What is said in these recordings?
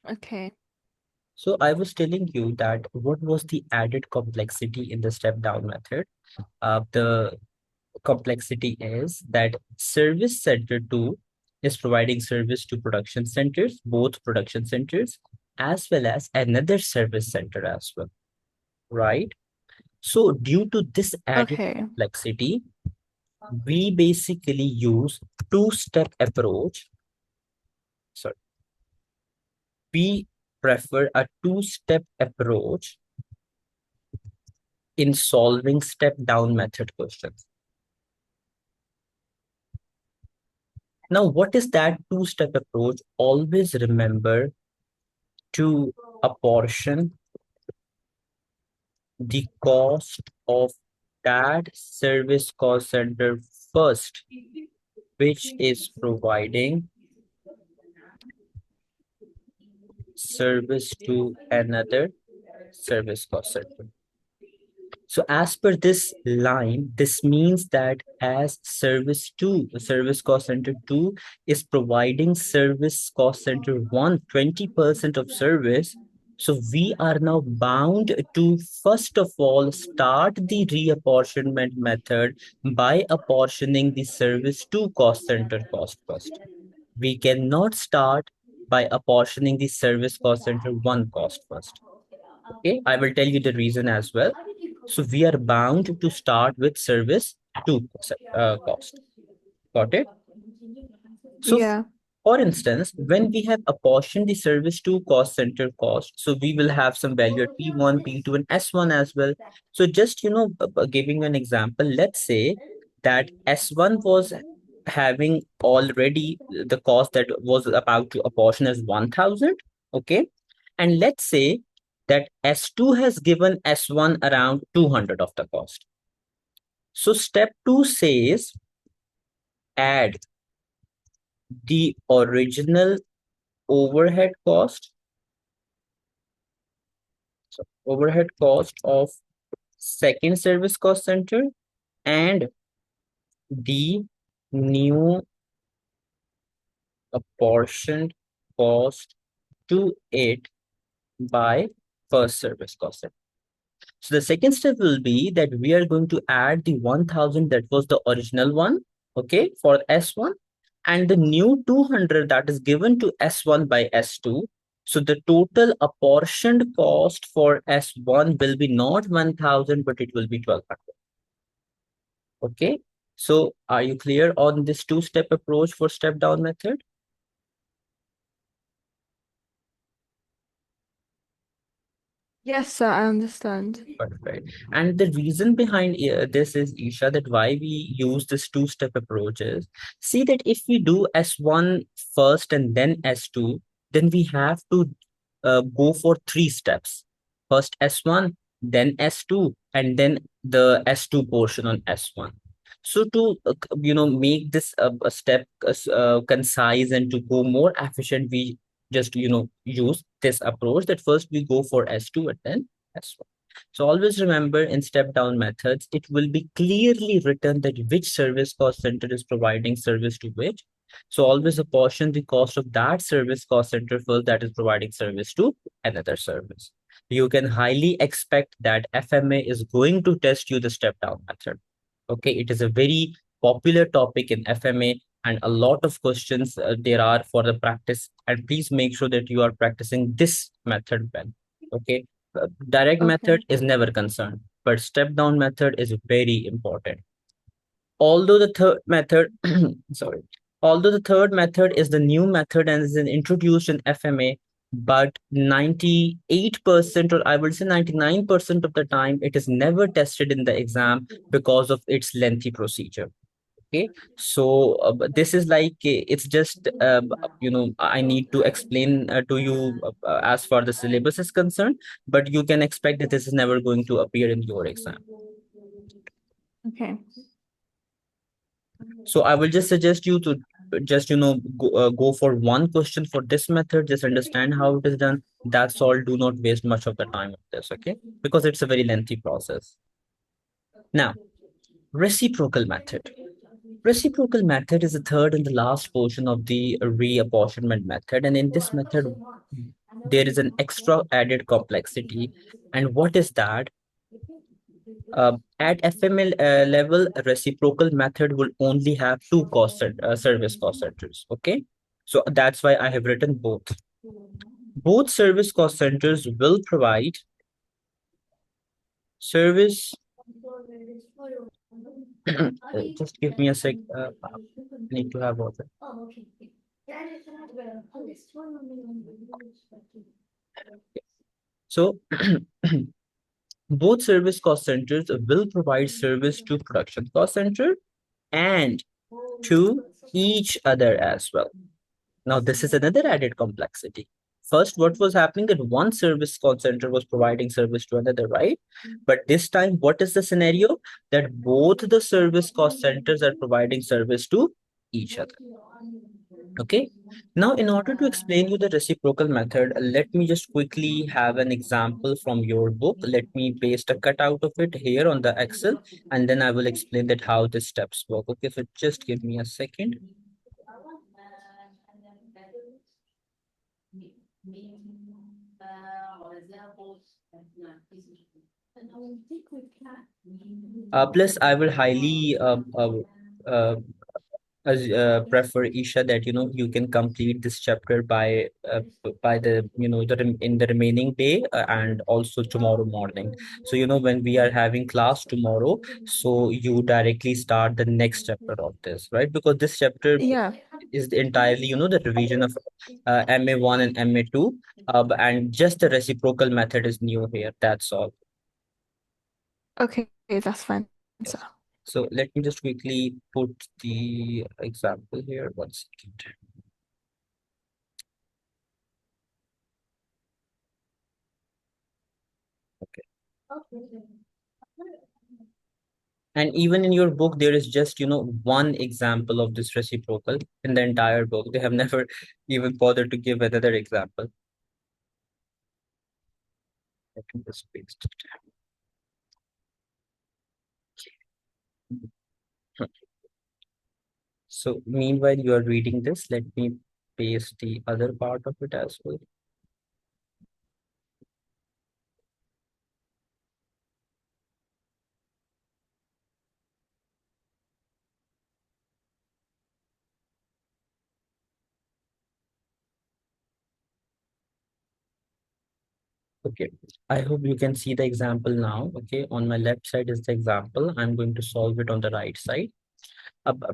Okay. So I was telling you that what was the added complexity in the step down method? The complexity is that service center 2 is providing service to production centers, both production centers, as well as another service center as well, right? So due to this added Okay. complexity, we basically use two-step approach. Sorry, we prefer a two-step approach in solving step-down method questions. Now, what is that two-step approach? Always remember to apportion the cost of that service cost center first, which is providing service to another service cost center. So as per this line, this means that as service 2, the service cost center 2 is providing service cost center 1, 20% of service. So we are now bound to first of all start the reapportionment method by apportioning the service 2 cost center cost first. We cannot start by apportioning the service cost center 1 cost first. Okay, I will tell you the reason as well. So we are bound to start with service to cost. Got it? So Yeah. for instance, when we have apportioned the service to cost center cost, so we will have some value at P1, P2, and S1 as well. So just, giving an example, let's say that S1 was having already the cost that was about to apportion as 1000. Okay. And let's say that S2 has given S1 around 200 of the cost. So step 2 says add the original overhead cost, so overhead cost of second service cost center and the new apportioned cost to it by first service cost center. So the second step will be that we are going to add the 1000 that was the original one, okay, for S1, and the new 200 that is given to S1 by S2. So the total apportioned cost for S1 will be not 1000, but it will be 1200. Okay. So are you clear on this two-step approach for step down method? Yes, sir, I understand. Perfect. And the reason behind this is, Isha, that why we use this two-step approach is, see that if we do S1 first and then S2, then we have to go for three steps. First S1, then S2, and then the S2 portion on S1. So to make this a step concise and to go more efficient, we just use this approach that first we go for S2 and then S1. So always remember in step down methods, it will be clearly written that which service cost center is providing service to which. So always apportion the cost of that service cost center first that is providing service to another service. You can highly expect that FMA is going to test you the step down method. Okay, it is a very popular topic in FMA and a lot of questions there are for the practice. And please make sure that you are practicing this method well. Okay, direct method Okay. is never concerned, but step down method is very important. Although the third method, sorry, although the third method is the new method and is introduced in FMA, but 98% or I would say 99% of the time, it is never tested in the exam because of its lengthy procedure. Okay, so this is like it's just I need to explain to you as far the syllabus is concerned, but you can expect that this is never going to appear in your exam. Okay. So I will just suggest you to just go for one question for this method. Just understand how it is done. That's all. Do not waste much of the time on this, okay? Because it's a very lengthy process. Now, reciprocal method. Reciprocal method is the third and the last portion of the reapportionment method. And in this method, there is an extra added complexity. And what is that? At FML level, a reciprocal method will only have two service cost centers. Okay, so that's why I have written both. Both service cost centers will provide service. Just give me a sec. I need to have water. So both service cost centers will provide service to production cost center and to each other as well. Now, this is another added complexity. First, what was happening that one service call center was providing service to another, right? But this time, what is the scenario? That both the service cost centers are providing service to each other. Okay. Now, in order to explain you the reciprocal method, let me just quickly have an example from your book. Let me paste a cutout of it here on the Excel, and then I will explain that how the steps work. Okay, so just give me a second. Plus, I will highly uh, prefer Isha that you can complete this chapter by the in the remaining day and also tomorrow morning. So when we are having class tomorrow, so you directly start the next chapter of this, right? Because this chapter Yeah. is entirely the revision of MA1 and MA2, and just the reciprocal method is new here. That's all. Okay, that's fine. So, Yes. So let me just quickly put the example here. One second. Okay. And even in your book, there is just, one example of this reciprocal in the entire book. They have never even bothered to give another example. I can just paste it. So meanwhile, you are reading this, let me paste the other part of it as well. Okay, I hope you can see the example now. Okay, on my left side is the example. I'm going to solve it on the right side.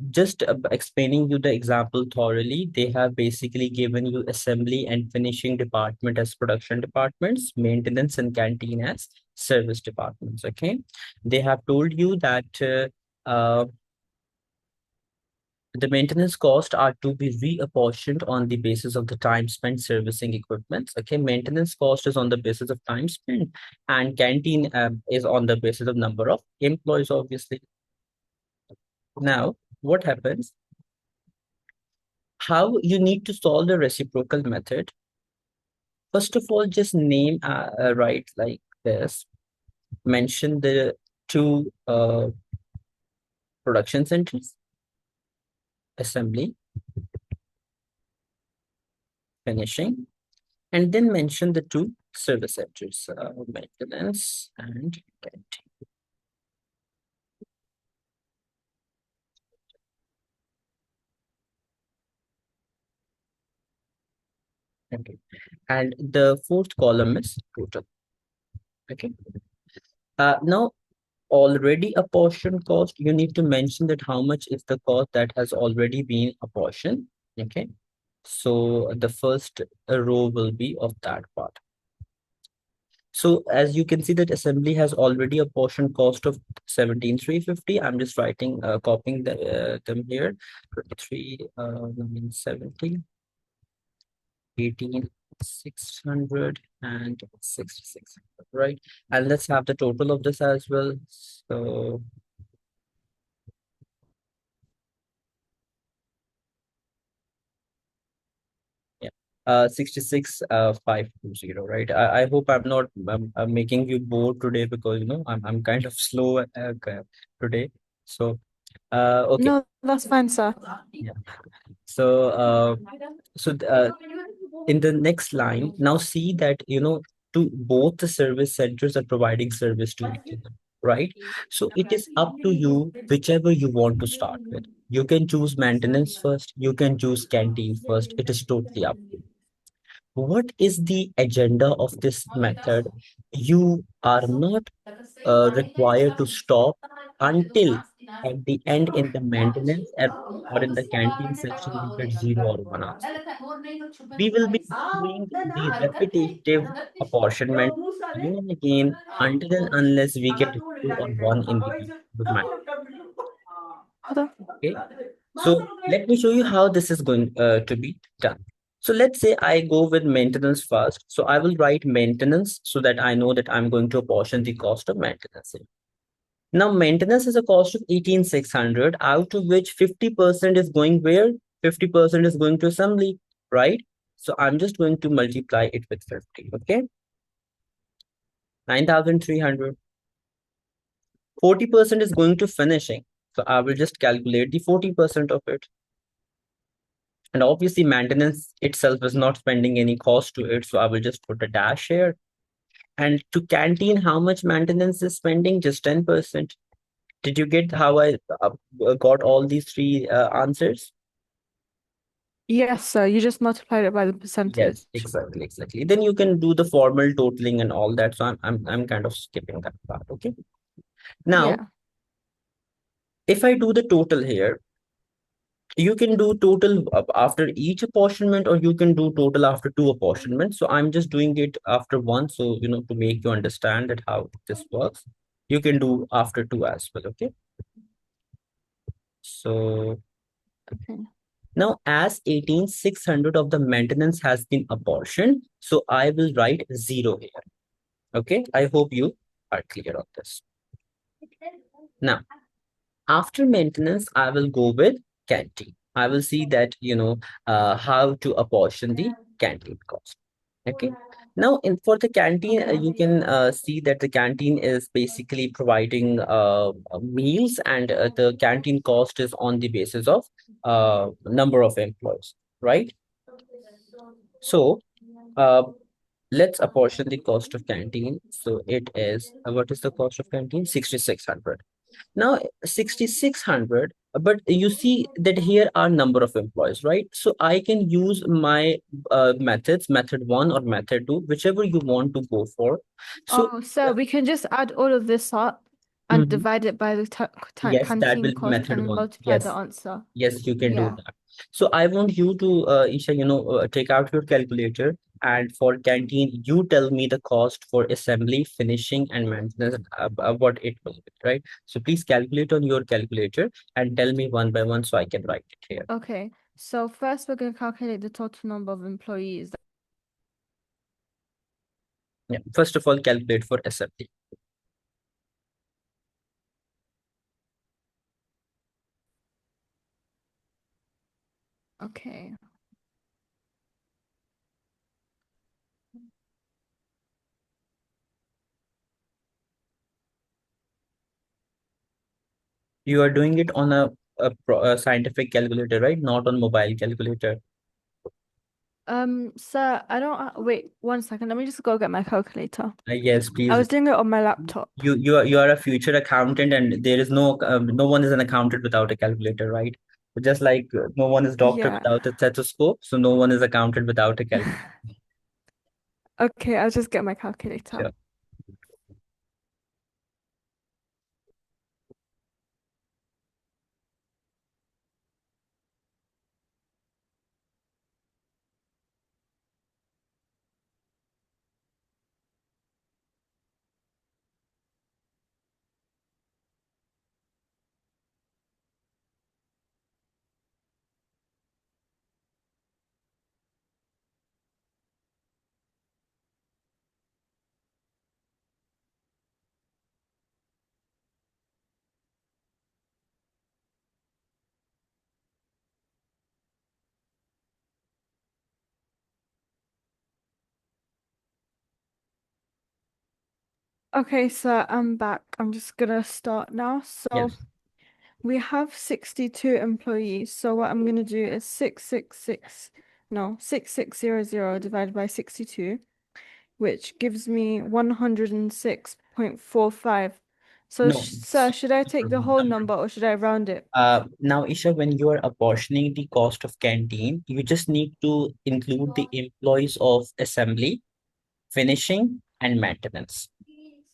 Just explaining you the example thoroughly, they have basically given you assembly and finishing department as production departments, maintenance and canteen as service departments. Okay, they have told you that the maintenance costs are to be reapportioned on the basis of the time spent servicing equipment. Okay, maintenance cost is on the basis of time spent, and canteen is on the basis of number of employees, obviously. Now, what happens? How you need to solve the reciprocal method? First of all, just name right like this. Mention the two production centers, assembly, finishing, and then mention the two service centers, maintenance and canteen. Okay. And the fourth column is total. Okay. Now, already apportioned cost, you need to mention that how much is the cost that has already been apportioned. Okay. So the first row will be of that part. So as you can see that assembly has already a portion cost of 17,350. I'm just writing, copying them here. 23, 70, 18,600 and 6,600, right? And let's have the total of this as well. So yeah, 66 520, right? I hope I'm making you bored today because I'm kind of slow today. So Okay. No, that's fine, sir. Yeah. So, in the next line, now see that, to both the service centers are providing service to each other, right? So it is up to you, whichever you want to start with. You can choose maintenance first, you can choose canteen first. It is totally up to you. What is the agenda of this method? You are not required to stop until at the end in the maintenance or in the canteen section you get zero or one answer. We will be doing the repetitive apportionment again and again until and unless we get zero or one in the math. Hold on. Okay. So let me show you how this is going to be done. So let's say I go with maintenance first. So I will write maintenance so that I know that I'm going to apportion the cost of maintenance. Now, maintenance is a cost of 18,600, out of which 50% is going where? 50% is going to assembly, right? So I'm just going to multiply it with 50, okay? 9,300. 40% is going to finishing. So I will just calculate the 40% of it. And obviously, maintenance itself is not spending any cost to it. So I will just put a dash here. And to canteen, how much maintenance is spending? Just 10%. Did you get how I got all these three answers? Yes, sir. You just multiplied it by the percentage. Yes, exactly, exactly. Then you can do the formal totaling and all that. So I'm kind of skipping that part. Okay. Now, Yeah. if I do the total here, you can do total after each apportionment, or you can do total after two apportionments. So I'm just doing it after one. So, to make you understand that how this works, you can do after two as well. Okay. So Okay. now as 18,600 of the maintenance has been apportioned, so I will write zero here. Okay. I hope you are clear on this. Now, after maintenance, I will go with canteen. I will see that, how to apportion the canteen cost. Okay. Now, for the canteen, you can see that the canteen is basically providing meals, and the canteen cost is on the basis of number of employees, right? So, uh, let's apportion the cost of canteen. So it is, what is the cost of canteen? 6,600. Now, 6,600, but you see that here are number of employees, right? So I can use my methods, method one or method two, whichever you want to go for. So, Oh, so we can just add all of this up and mhm, divide it by the yes, that canteen will be cost method and then one. multiply the Yes, answer. yes, you can do Yeah. that. So I want you to, Isha, take out your calculator, and for canteen, you tell me the cost for assembly, finishing, and maintenance, what it will be, right? So please calculate on your calculator and tell me one by one so I can write it here. Okay. So first we're going to calculate the total number of employees. Yeah. First of all, calculate for assembly. Okay. You are doing it on a scientific calculator, right? Not on mobile calculator. Sir, I don't wait 1 second. Let me just go get my calculator. Yes, I please. was doing it on my laptop. You are a future accountant, and there is no one is an accountant without a calculator, right? Just like no one is doctor Yeah. without a stethoscope, so no one is accountant without a calculator. Okay, I'll just get my calculator. Sure. Okay, so I'm back. I'm just gonna start now. So Yes. we have 62 employees. So what I'm going to do is 6600 divided by 62, which gives me 106.45. So, No, sir, should I take the whole number or should I round it? now, Isha, when you are apportioning the cost of canteen, you just need to include the employees of assembly, finishing, and maintenance,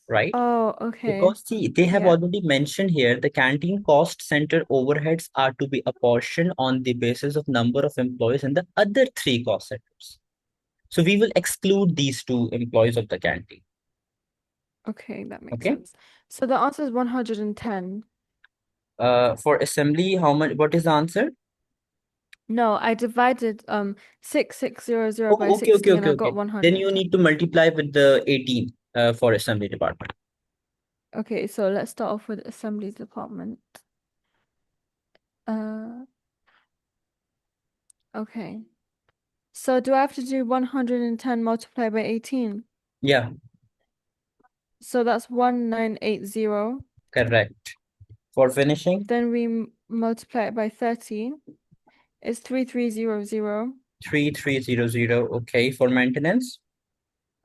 right? Oh, okay. Because see, they have Yeah. already mentioned here the canteen cost center overheads are to be apportioned on the basis of number of employees in the other three cost centers. So we will exclude these two employees of the canteen. Okay, that makes Okay. sense. So the answer is 110. For assembly, how much? What is the answer? No, I divided 6600 by Oh, okay, okay, 60 and okay, I okay. got Then you 110. need to multiply with the 18 for assembly department. Okay, so let's start off with assembly department. Uh, okay. So do I have to do 110 multiplied by 18? Yeah, So that's 1980. correct. For finishing, Then we multiply it by 30. It's 3300. 3300. Okay. For maintenance,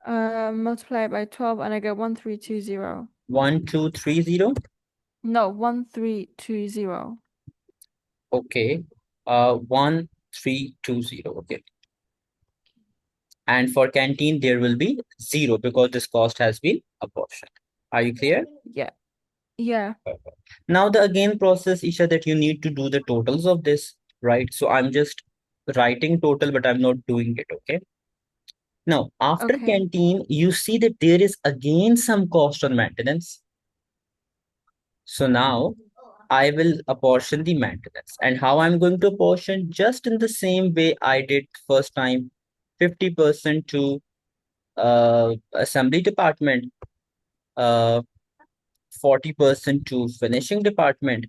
Multiply it by 12 and I get 1320. 1230. No, 1320. Okay. 1320. Okay. And for canteen, there will be zero because this cost has been apportioned. Are you clear? Yeah. Yeah. Now the again process, Isha, that you need to do the totals of this, right? So I'm just writing total, but I'm not doing it. Okay. Now, after Okay. canteen, you see that there is again some cost on maintenance. So now I will apportion the maintenance. And how I'm going to apportion? Just in the same way I did first time, 50% to assembly department, uh, 40% to finishing department,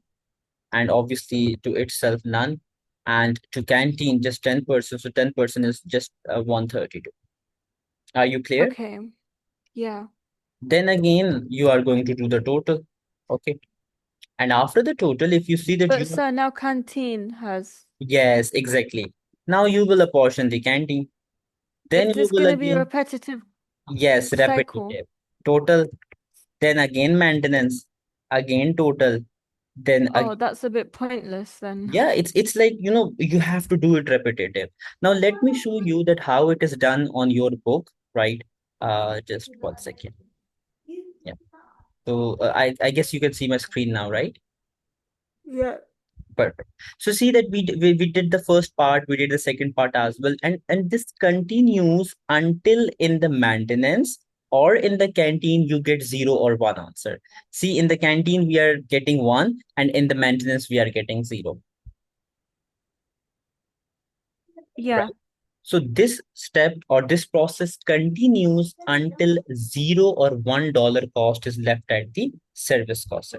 and obviously to itself none. And to canteen, just 10%. So 10% is just 132. Are you clear? Okay. Yeah. Then again, you are going to do the total. Okay. And after the total, if you see that But you, sir, now canteen has. yes, exactly. Now you will apportion the canteen. Then Is you this will gonna be a again, repetitive yes, cycle? repetitive. Total, then again maintenance, again total, then Oh, again. that's a bit pointless then. Yeah, it's like, you have to do it repetitive. Now let me show you that how it is done on your book, right? Just 1 second. Yeah. So I guess you can see my screen now, right? Yeah. Perfect. So see that we did the first part, we did the second part as well, and this continues until in the maintenance or in the canteen you get zero or one answer. See, in the canteen we are getting one, and in the maintenance we are getting zero, Yeah. right? So this step or this process continues until $0 or $1 cost is left at the service cost.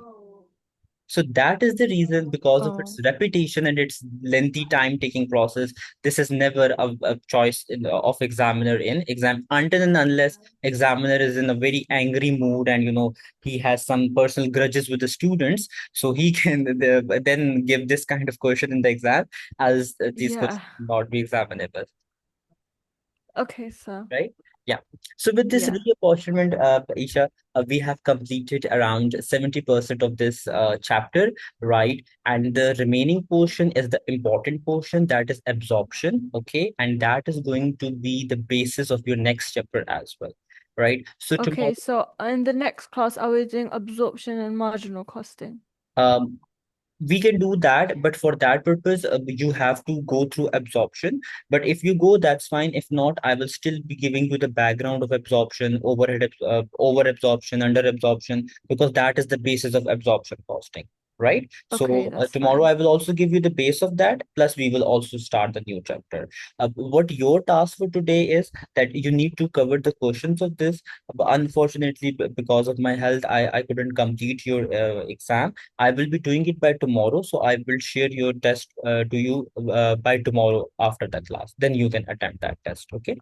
So that is the reason, because of its Oh. repetition and its lengthy time taking process. This is never a choice of examiner in exam, until and unless examiner is in a very angry mood, and he has some personal grudges with the students, so he can then give this kind of question in the exam, as these Yeah. questions not be examinable, Okay, so right? Yeah. So with this yeah. reapportionment, Isha, we have completed around 70% of this chapter, right? And the remaining portion is the important portion, that is absorption, okay? And that is going to be the basis of your next chapter as well, right? So tomorrow, Okay, so in the next class, I was doing absorption and marginal costing. um, we can do that, but for that purpose you have to go through absorption. But if you go, that's fine. If not, I will still be giving you the background of absorption, over absorption, under absorption, because that is the basis of absorption costing, right? Okay, So that's tomorrow fine. I will also give you the base of that, plus we will also start the new chapter. What your task for today is that you need to cover the questions of this. Unfortunately, because of my health, I couldn't complete your exam. I will be doing it by tomorrow, so I will share your test to you by tomorrow after the class. Then you can attempt that test. Okay.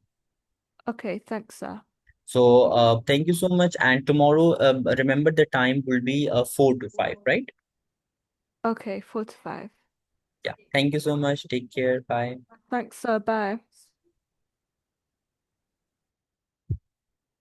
Okay, thanks, sir. So thank you so much. And tomorrow, remember the time will be 4 to 5, right? Okay, 4 to 5. Yeah. Thank you so much. Take care. Bye. Thanks, sir. Bye.